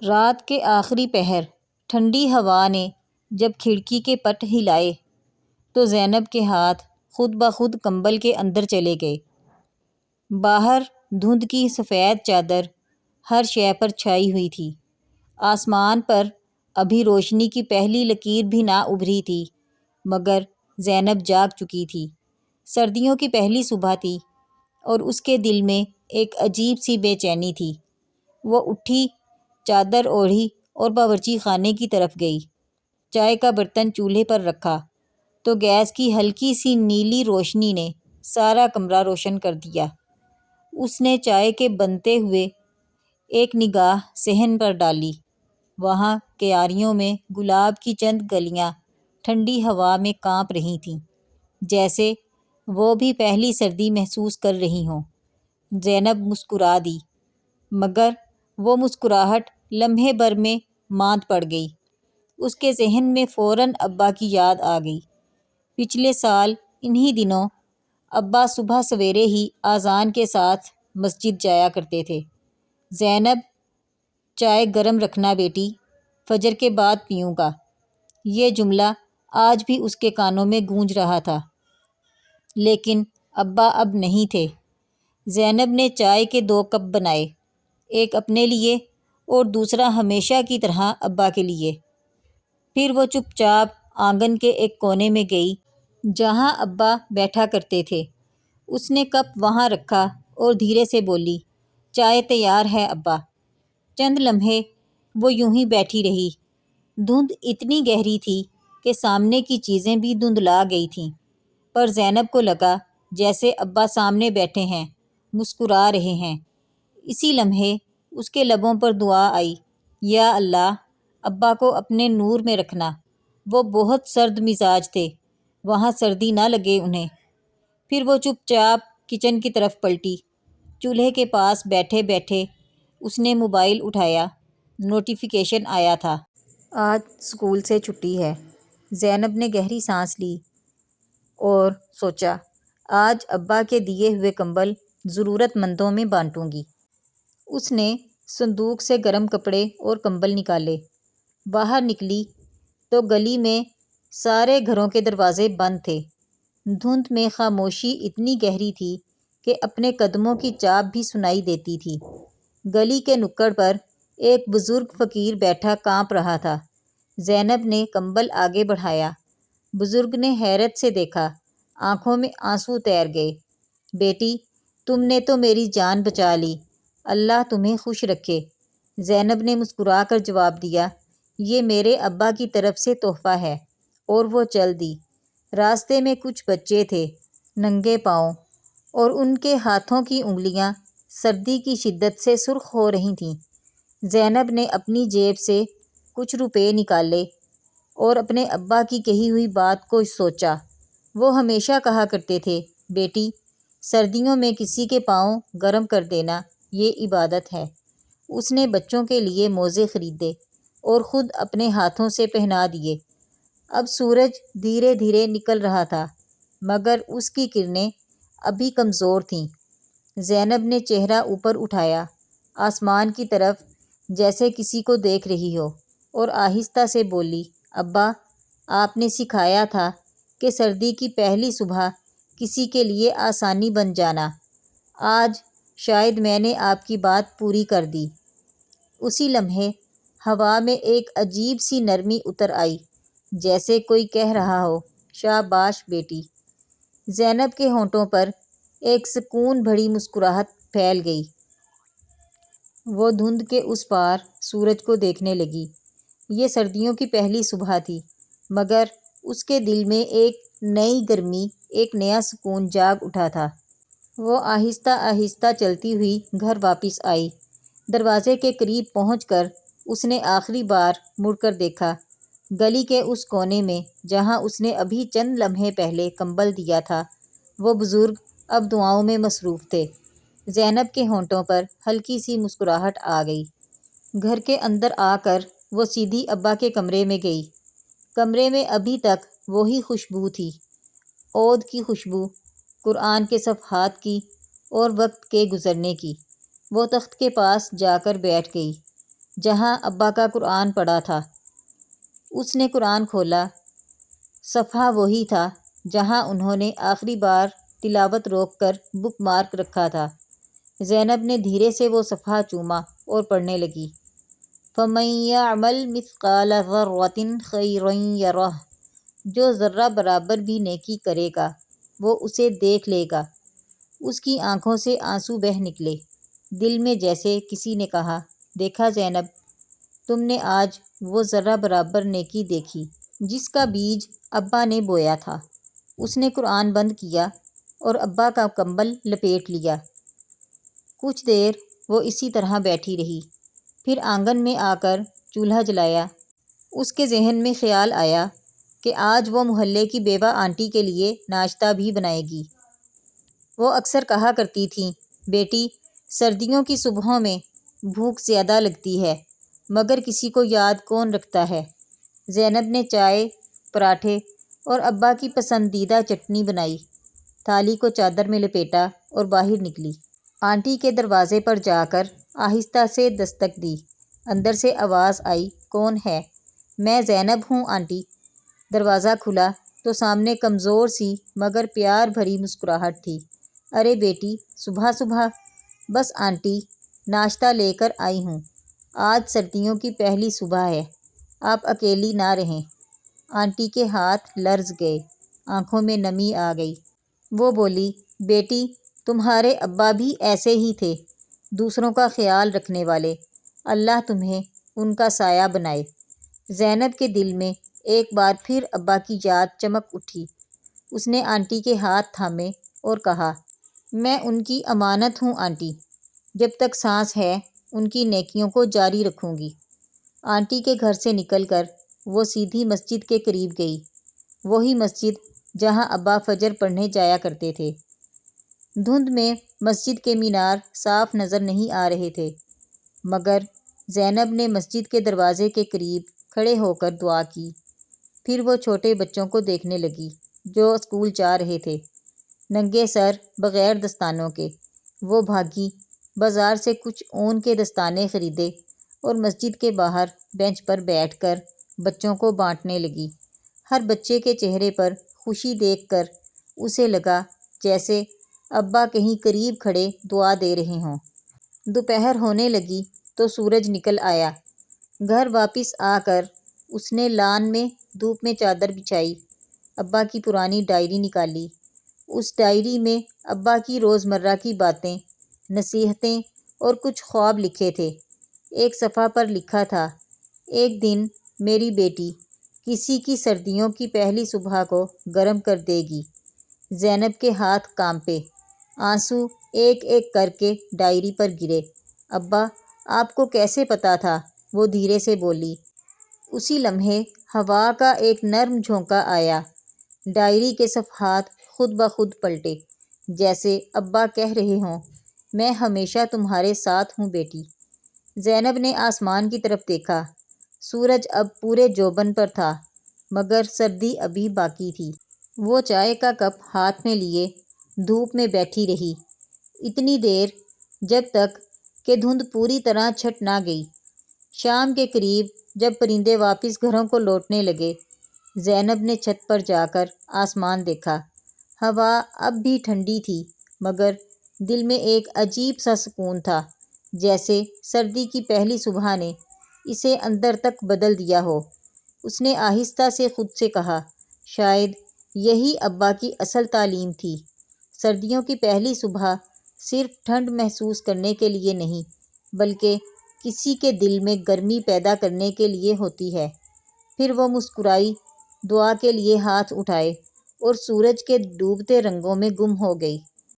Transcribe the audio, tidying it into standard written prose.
رات کے آخری پہر ٹھنڈی ہوا نے جب کھڑکی کے پٹ ہلائے تو زینب کے ہاتھ خود بخود کمبل کے اندر چلے گئے۔ باہر دھند کی سفید چادر ہر شے پر چھائی ہوئی تھی۔ آسمان پر ابھی روشنی کی پہلی لکیر بھی نہ ابھری تھی، مگر زینب جاگ چکی تھی۔ سردیوں کی پہلی صبح تھی اور اس کے دل میں ایک عجیب سی بے چینی تھی۔ وہ اٹھی، چادر اوڑھی اور باورچی خانے کی طرف گئی۔ چائے کا برتن چولہے پر رکھا تو گیس کی ہلکی سی نیلی روشنی نے سارا کمرہ روشن کر دیا۔ اس نے چائے کے بنتے ہوئے ایک نگاہ صحن پر ڈالی۔ وہاں کیاریوں میں گلاب کی چند کلیاں ٹھنڈی ہوا میں کانپ رہی تھیں، جیسے وہ بھی پہلی سردی محسوس کر رہی ہوں۔ زینب مسکرا دی، مگر وہ مسکراہٹ لمحے بھر میں ماند پڑ گئی۔ اس کے ذہن میں فوراً ابا کی یاد آ گئی۔ پچھلے سال انہی دنوں ابا صبح سویرے ہی اذان کے ساتھ مسجد جایا کرتے تھے۔ زینب، چائے گرم رکھنا بیٹی، فجر کے بعد پیوں گا۔ یہ جملہ آج بھی اس کے کانوں میں گونج رہا تھا، لیکن ابا اب نہیں تھے۔ زینب نے چائے کے 2 کپ بنائے، ایک اپنے لیے اور دوسرا ہمیشہ کی طرح ابا کے لیے۔ پھر وہ چپ چاپ آنگن کے ایک کونے میں گئی جہاں ابا بیٹھا کرتے تھے۔ اس نے کپ وہاں رکھا اور دھیرے سے بولی، چائے تیار ہے ابا۔ چند لمحے وہ یوں ہی بیٹھی رہی۔ دھند اتنی گہری تھی کہ سامنے کی چیزیں بھی دھندلا گئی تھیں، پر زینب کو لگا جیسے ابا سامنے بیٹھے ہیں، مسکرا رہے ہیں۔ اسی لمحے اس کے لبوں پر دعا آئی، یا اللہ، ابا کو اپنے نور میں رکھنا۔ وہ بہت سرد مزاج تھے، وہاں سردی نہ لگے انہیں۔ پھر وہ چپ چاپ کچن کی طرف پلٹی۔ چولہے کے پاس بیٹھے بیٹھے اس نے موبائل اٹھایا۔ نوٹیفیکیشن آیا تھا، آج اسکول سے چھٹی ہے۔ زینب نے گہری سانس لی اور سوچا، آج ابا کے دیے ہوئے کمبل ضرورت مندوں میں بانٹوں گی۔ اس نے صندوق سے گرم کپڑے اور کمبل نکالے۔ باہر نکلی تو گلی میں سارے گھروں کے دروازے بند تھے۔ دھند میں خاموشی اتنی گہری تھی کہ اپنے قدموں کی چاپ بھی سنائی دیتی تھی۔ گلی کے نکڑ پر ایک بزرگ فقیر بیٹھا کانپ رہا تھا۔ زینب نے کمبل آگے بڑھایا۔ بزرگ نے حیرت سے دیکھا، آنکھوں میں آنسو تیر گئے۔ بیٹی، تم نے تو میری جان بچا لی، اللہ تمہیں خوش رکھے۔ زینب نے مسکرا کر جواب دیا، یہ میرے ابا کی طرف سے تحفہ ہے۔ اور وہ چل دی۔ راستے میں کچھ بچے تھے، ننگے پاؤں، اور ان کے ہاتھوں کی انگلیاں سردی کی شدت سے سرخ ہو رہی تھیں۔ زینب نے اپنی جیب سے کچھ روپے نکالے اور اپنے ابا کی کہی ہوئی بات کو سوچا۔ وہ ہمیشہ کہا کرتے تھے، بیٹی، سردیوں میں کسی کے پاؤں گرم کر دینا یہ عبادت ہے۔ اس نے بچوں کے لیے موزے خریدے اور خود اپنے ہاتھوں سے پہنا دیے۔ اب سورج دھیرے دھیرے نکل رہا تھا، مگر اس کی کرنیں ابھی کمزور تھیں۔ زینب نے چہرہ اوپر اٹھایا، آسمان کی طرف، جیسے کسی کو دیکھ رہی ہو، اور آہستہ سے بولی، ابا، آپ نے سکھایا تھا کہ سردی کی پہلی صبح کسی کے لیے آسانی بن جانا۔ آج شاید میں نے آپ کی بات پوری کر دی۔ اسی لمحے ہوا میں ایک عجیب سی نرمی اتر آئی، جیسے کوئی کہہ رہا ہو، شاباش بیٹی۔ زینب کے ہونٹوں پر ایک سکون بھری مسکراہٹ پھیل گئی۔ وہ دھند کے اس پار سورج کو دیکھنے لگی۔ یہ سردیوں کی پہلی صبح تھی، مگر اس کے دل میں ایک نئی گرمی، ایک نیا سکون جاگ اٹھا تھا۔ وہ آہستہ آہستہ چلتی ہوئی گھر واپس آئی۔ دروازے کے قریب پہنچ کر اس نے آخری بار مڑ کر دیکھا۔ گلی کے اس کونے میں جہاں اس نے ابھی چند لمحے پہلے کمبل دیا تھا، وہ بزرگ اب دعاؤں میں مصروف تھے۔ زینب کے ہونٹوں پر ہلکی سی مسکراہٹ آ گئی۔ گھر کے اندر آ کر وہ سیدھی ابا کے کمرے میں گئی۔ کمرے میں ابھی تک وہی خوشبو تھی، عود کی خوشبو، قرآن کے صفحات کی اور وقت کے گزرنے کی۔ وہ تخت کے پاس جا کر بیٹھ گئی۔ جہاں ابا کا قرآن پڑھا تھا۔ اس نے قرآن کھولا، صفحہ وہی تھا جہاں انہوں نے آخری بار تلاوت روک کر بک مارک رکھا تھا۔ زینب نے دھیرے سے وہ صفحہ چوما اور پڑھنے لگی، فَمَن يَعْمَلْ مِثْقَالَ ذَرَّةٍ خَيْرًا يَرَهُ، جو ذرہ برابر بھی نیکی کرے گا وہ اسے دیکھ لے گا۔ اس کی آنکھوں سے آنسو بہہ نکلے، دل میں جیسے کسی نے کہا، دیکھا زینب، تم نے آج وہ ذرہ برابر نیکی دیکھی جس کا بیج ابا نے بویا تھا۔ اس نے قرآن بند کیا اور ابا کا کمبل لپیٹ لیا۔ کچھ دیر وہ اسی طرح بیٹھی رہی، پھر آنگن میں آ کر چولہا جلایا۔ اس کے ذہن میں خیال آیا کہ آج وہ محلے کی بیوہ آنٹی کے لیے ناشتہ بھی بنائے گی۔ وہ اکثر کہا کرتی تھیں، بیٹی، سردیوں کی صبحوں میں بھوک زیادہ لگتی ہے مگر کسی کو یاد کون رکھتا ہے۔ زینب نے چائے، پراٹھے اور ابا کی پسندیدہ چٹنی بنائی، تھالی کو چادر میں لپیٹا اور باہر نکلی۔ آنٹی کے دروازے پر جا کر آہستہ سے دستک دی۔ اندر سے آواز آئی، کون ہے؟ میں زینب ہوں آنٹی۔ دروازہ کھلا تو سامنے کمزور سی مگر پیار بھری مسکراہٹ تھی۔ ارے بیٹی، صبح صبح؟ بس آنٹی، ناشتہ لے کر آئی ہوں۔ آج سردیوں کی پہلی صبح ہے، آپ اکیلی نہ رہیں۔ آنٹی کے ہاتھ لرز گئے، آنکھوں میں نمی آ گئی۔ وہ بولی، بیٹی، تمہارے ابا بھی ایسے ہی تھے، دوسروں کا خیال رکھنے والے، اللہ تمہیں ان کا سایہ بنائے۔ زینب کے دل میں ایک بار پھر ابا کی یاد چمک اٹھی۔ اس نے آنٹی کے ہاتھ تھامے اور کہا، میں ان کی امانت ہوں آنٹی، جب تک سانس ہے ان کی نیکیوں کو جاری رکھوں گی۔ آنٹی کے گھر سے نکل کر وہ سیدھی مسجد کے قریب گئی، وہی مسجد جہاں ابا فجر پڑھنے جایا کرتے تھے۔ دھند میں مسجد کے مینار صاف نظر نہیں آ رہے تھے، مگر زینب نے مسجد کے دروازے کے قریب کھڑے ہو کر دعا کی۔ پھر وہ چھوٹے بچوں کو دیکھنے لگی جو اسکول جا رہے تھے، ننگے سر بغیر دستانوں کے۔ وہ بھاگی، بازار سے کچھ اون کے دستانے خریدے اور مسجد کے باہر بینچ پر بیٹھ کر بچوں کو بانٹنے لگی۔ ہر بچے کے چہرے پر خوشی دیکھ کر اسے لگا جیسے ابا کہیں قریب کھڑے دعا دے رہے ہوں۔ دوپہر ہونے لگی تو سورج نکل آیا۔ گھر واپس آ کر اس نے لان میں دھوپ میں چادر بچھائی، ابا کی پرانی ڈائری نکالی۔ اس ڈائری میں ابا کی روزمرہ کی باتیں، نصیحتیں اور کچھ خواب لکھے تھے۔ ایک صفحہ پر لکھا تھا، ایک دن میری بیٹی کسی کی سردیوں کی پہلی صبح کو گرم کر دے گی۔ زینب کے ہاتھ کانپے، آنسو ایک ایک کر کے ڈائری پر گرے۔ ابا، آپ کو کیسے پتہ تھا؟ وہ دھیرے سے بولی۔ اسی لمحے ہوا کا ایک نرم جھونکا آیا، ڈائری کے صفحات خود بخود پلٹے، جیسے ابا کہہ رہے ہوں، میں ہمیشہ تمہارے ساتھ ہوں بیٹی۔ زینب نے آسمان کی طرف دیکھا، سورج اب پورے جوبن پر تھا مگر سردی ابھی باقی تھی۔ وہ چائے کا کپ ہاتھ میں لیے دھوپ میں بیٹھی رہی، اتنی دیر جب تک کہ دھند پوری طرح چھٹ نہ گئی۔ شام کے قریب جب پرندے واپس گھروں کو لوٹنے لگے، زینب نے چھت پر جا کر آسمان دیکھا۔ ہوا اب بھی ٹھنڈی تھی مگر دل میں ایک عجیب سا سکون تھا، جیسے سردی کی پہلی صبح نے اسے اندر تک بدل دیا ہو۔ اس نے آہستہ سے خود سے کہا، شاید یہی ابا کی اصل تعلیم تھی، سردیوں کی پہلی صبح صرف ٹھنڈ محسوس کرنے کے لیے نہیں بلکہ کسی کے دل میں گرمی پیدا کرنے کے لیے ہوتی ہے۔ پھر وہ مسکرائی، دعا کے لیے ہاتھ اٹھائے اور سورج کے ڈوبتے رنگوں میں گم ہو گئی۔